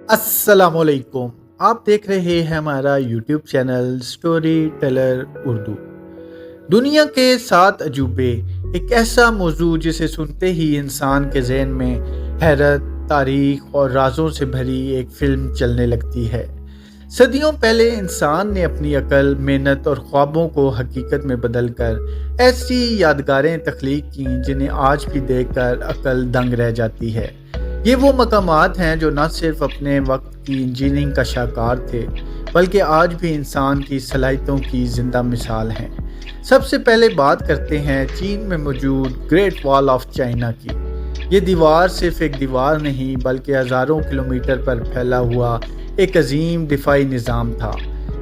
अस्सलाम वालेकुम। आप देख रहे हैं हमारा YouTube channel story teller Urdu. दुनिया के 7 अजूबे एक ऐसा मौजू जिसे सुनते ही इंसान के जहन में हैरत, तारीख और राजों से भरी एक फिल्म चलने लगती है। सदियों पहले इंसान ने अपनी अकल, मेहनत और ख्वाबों को हकीकत में बदलकर ऐसी यादगारें तख्लीक की जिन्हें आज भी देखकर अकल दंग रह जाती है। ये वो मकामात हैं जो न सिर्फ अपने वक्त की इंजीनियरिंग का शाहकार थे, बल्कि आज भी इंसान की सलाहियतों की जिंदा मिसाल हैं। सबसे पहले बात करते हैं चीन में मौजूद ग्रेट वॉल ऑफ चाइना की। ये दीवार सिर्फ एक दीवार नहीं, बल्कि हज़ारों किलोमीटर पर फैला हुआ एक अजीम दिफाई निज़ाम था।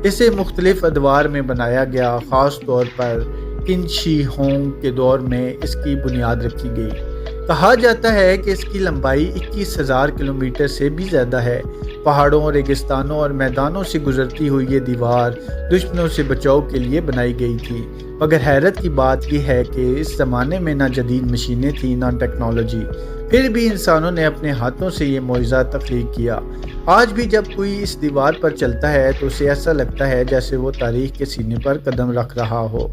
इसे मुख्तलिफ अदवार में बनाया गया, ख़ास तौर पर किन शी होंग के दौर में इसकी बुनियाद रखी गई। कहा जाता है कि इसकी लंबाई 21,000 किलोमीटर से भी ज़्यादा है। पहाड़ों, रेगिस्तानों और मैदानों से गुजरती हुई ये दीवार दुश्मनों से बचाव के लिए बनाई गई थी। मगर हैरत की बात यह है कि इस ज़माने में ना जदीद मशीनें थीं, ना टेक्नोलॉजी, फिर भी इंसानों ने अपने हाथों से ये मोइज़ा तख्लीक किया। आज भी जब कोई इस दीवार पर चलता है तो उसे ऐसा लगता है जैसे वो तारीख के सीने पर कदम रख रहा हो।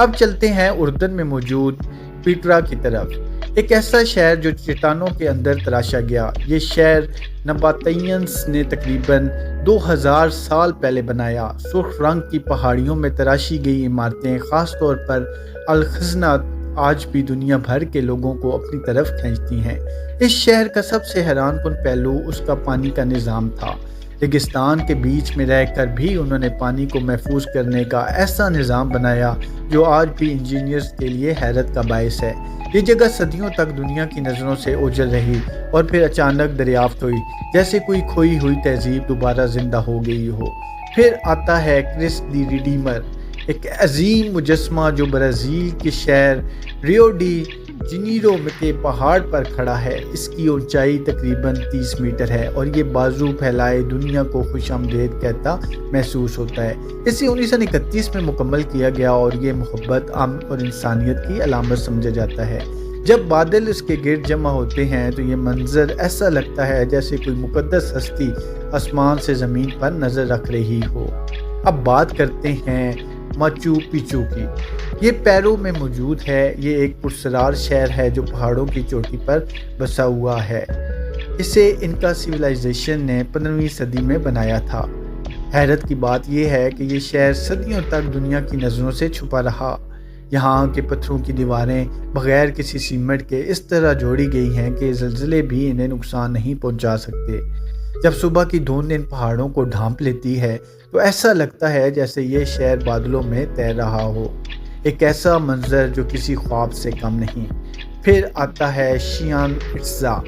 अब चलते हैं उर्दन में मौजूद पीटरा की तरफ। एक ऐसा शहर जो चट्टानों के अंदर तराशा गया। ये शहर नबाताइयंस ने तकरीबन 2000 साल पहले बनाया। सुर्ख रंग की पहाड़ियों में तराशी गई इमारतें, ख़ास तौर पर अल-खज़ना, आज भी दुनिया भर के लोगों को अपनी तरफ खींचती हैं। इस शहर का सबसे हैरानकुन पहलू उसका पानी का निज़ाम था। रेगिस्तान के बीच में रहकर भी उन्होंने पानी को महफूज करने का ऐसा निज़ाम बनाया जो आज भी इंजीनियर्स के लिए हैरत का बायस है। ये जगह सदियों तक दुनिया की नज़रों से ओझल रही और फिर अचानक दरियाफ्त हुई, जैसे कोई खोई हुई तहजीब दोबारा जिंदा हो गई हो। फिर आता है क्रिस्ट दी रिडीमर, एक अजीम मुजस्मा जो ब्राज़ील के शहर रियो डी जनीरो के पहाड़ पर खड़ा है। इसकी ऊंचाई तकरीबन 30 मीटर है और ये बाजू फैलाए दुनिया को खुशामदीद कहता महसूस होता है। इसे 1931 में मुकम्मल किया गया और ये मोहब्बत, अमन और इंसानियत की अलामत समझा जाता है। जब बादल इसके गिर्द जमा होते हैं तो ये मंजर ऐसा लगता है जैसे कोई मुकद्दस हस्ती आसमान से ज़मीन पर नज़र रख रही हो। अब बात करते हैं माचू पिचू की। ये पेरू में मौजूद है। ये एक पुरस्कार शहर है जो पहाड़ों की चोटी पर बसा हुआ है। इसे इनका सिविलाइजेशन ने 15वीं सदी में बनाया था। हैरत की बात यह है कि ये शहर सदियों तक दुनिया की नज़रों से छुपा रहा। यहाँ के पत्थरों की दीवारें बग़ैर किसी सीमेंट के इस तरह जोड़ी गई हैं कि ज़लज़ले भी इन्हें नुकसान नहीं पहुँचा सकते। जब सुबह की धुंध इन पहाड़ों को ढांप लेती है तो ऐसा लगता है जैसे ये शहर बादलों में तैर रहा हो। एक ऐसा मंजर जो किसी ख्वाब से कम नहीं। फिर आता है चिचेन इट्ज़ा।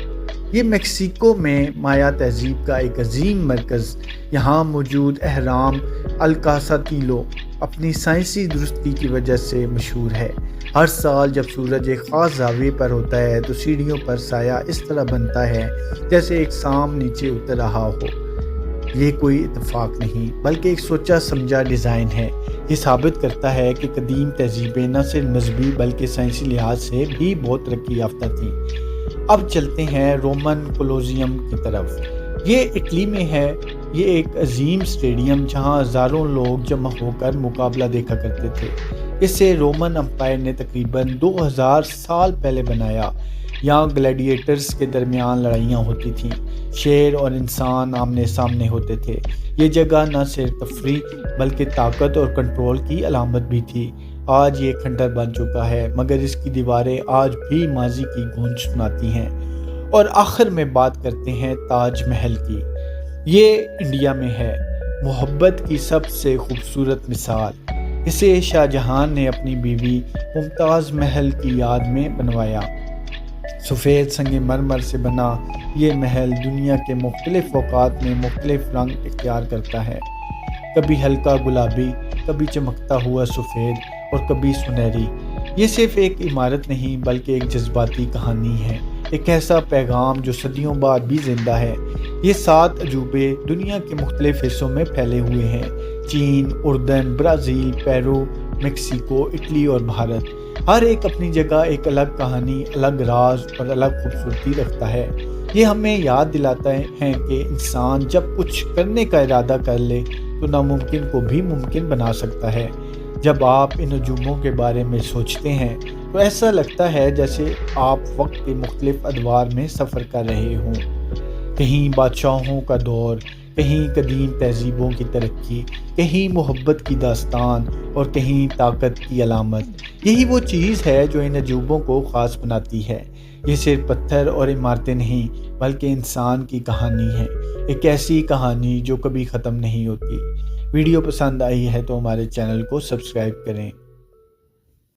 ये मेक्सिको में माया तहजीब का एक अजीम मरकज़। यहाँ मौजूद अहराम अल-कासातिलो अपनी साइंसी दुरुस्ती की वजह से मशहूर है। हर साल जब सूरज एक ख़ास ज़ाविये पर होता है तो सीढ़ियों पर साया इस तरह बनता है जैसे एक सांप नीचे उतर रहा हो। ये कोई इत्तेफाक नहीं, बल्कि एक सोचा समझा डिज़ाइन है। ये साबित करता है कि कदीम तहजीबें न सिर्फ मजहबी बल्कि साइंसी लिहाज से भी बहुत तरक्की याफ्ता थीं। अब चलते हैं रोमन कोलोसियम की तरफ। ये इटली में है। ये एक अजीम स्टेडियम जहां हज़ारों लोग जमा होकर मुकाबला देखा करते थे। इसे रोमन अम्पायर ने तकरीबन 2000 साल पहले बनाया। यहाँ ग्लैडिएटर्स के दरमियान लड़ाइयाँ होती थीं। शेर और इंसान आमने सामने होते थे। ये जगह न सिर्फ तफरीह बल्कि ताकत और कंट्रोल की अलामत भी थी। आज ये खंडर बन चुका है, मगर इसकी दीवारें आज भी माजी की गूंज सुनाती हैं। और आखिर में बात करते हैं ताज महल की। ये इंडिया में है, मोहब्बत की सबसे खूबसूरत मिसाल। इसे शाहजहां ने अपनी बीवी मुमताज़ महल की याद में बनवाया। सफ़ेद संगमरमर से बना ये महल दुनिया के मुख्तलिफ औकात में मुख्तलिफ रंग इख्तियार करता है। कभी हल्का गुलाबी, कभी चमकता हुआ सफ़ेद और कभी सुनहरी। ये सिर्फ एक इमारत नहीं बल्कि एक जज्बाती कहानी है, एक ऐसा पैगाम जो सदियों बाद भी जिंदा है। ये 7 अजूबे दुनिया के मुख्तलिफ हिस्सों में फैले हुए हैं। चीन, उर्दन, ब्राज़ील, पेरू, मेक्सिको, इटली और भारत। हर एक अपनी जगह एक अलग कहानी, अलग राज और अलग खूबसूरती रखता है। یہ ہمیں یاد دلاتا ہے کہ انسان جب کچھ کرنے کا ارادہ کر لے تو ناممکن کو بھی ممکن بنا سکتا ہے۔ جب آپ ان نجوموں کے بارے میں سوچتے ہیں تو ایسا لگتا ہے جیسے آپ وقت کے مختلف ادوار میں سفر کر رہے ہوں، کہیں بادشاہوں کا دور، کہیں قدیم تہذیبوں کی ترقی، کہیں محبت کی داستان اور کہیں طاقت کی علامت۔ یہی وہ چیز ہے جو ان عجوبوں کو خاص بناتی ہے۔ یہ صرف پتھر اور عمارتیں نہیں بلکہ انسان کی کہانی ہے، ایک ایسی کہانی جو کبھی ختم نہیں ہوتی۔ ویڈیو پسند آئی ہے تو ہمارے چینل کو سبسکرائب کریں۔